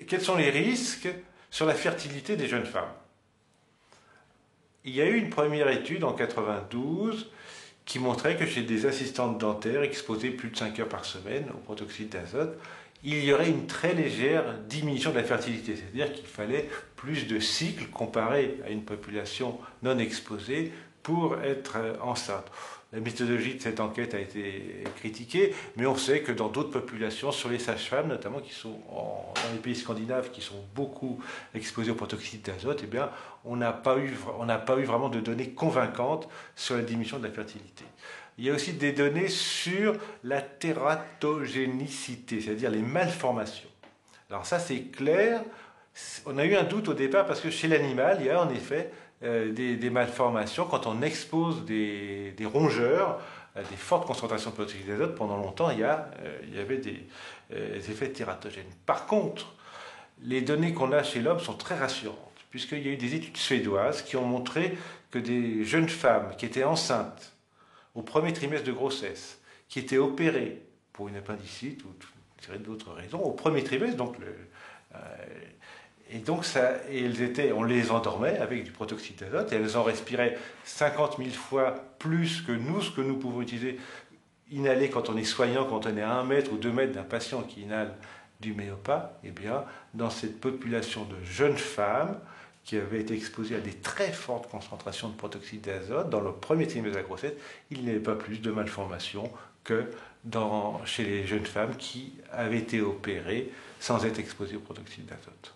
Quels sont les risques sur la fertilité des jeunes femmes? Il y a eu une première étude en 92 qui montrait que chez des assistantes dentaires exposées plus de 5 heures par semaine au protoxyde d'azote, il y aurait une très légère diminution de la fertilité. C'est-à-dire qu'il fallait plus de cycles comparé à une population non exposée pour être enceinte. La méthodologie de cette enquête a été critiquée, mais on sait que dans d'autres populations, sur les sages-femmes, notamment qui sont dans les pays scandinaves, qui sont beaucoup exposés au protoxyde d'azote, eh bien, on n'a pas eu vraiment de données convaincantes sur la diminution de la fertilité. Il y a aussi des données sur la tératogénicité, c'est-à-dire les malformations. Alors ça, c'est clair. On a eu un doute au départ parce que chez l'animal, il y a en effet des malformations. Quand on expose des rongeurs à des fortes concentrations de protoxyde d'azote, pendant longtemps, il y avait des effets tératogènes. Par contre, les données qu'on a chez l'homme sont très rassurantes, puisqu'il y a eu des études suédoises qui ont montré que des jeunes femmes qui étaient enceintes au premier trimestre de grossesse, qui étaient opérées pour une appendicite ou d'autres raisons, au premier trimestre, donc on les endormait avec du protoxyde d'azote et elles en respiraient 50 000 fois plus que nous, ce que nous pouvons utiliser, inhaler quand on est soignant, quand on est à 1 mètre ou 2 mètres d'un patient qui inhale du méopa. Eh bien, dans cette population de jeunes femmes qui avaient été exposées à des très fortes concentrations de protoxyde d'azote, dans le premier trimestre de la grossesse, il n'y avait pas plus de malformations que chez les jeunes femmes qui avaient été opérées sans être exposées au protoxyde d'azote.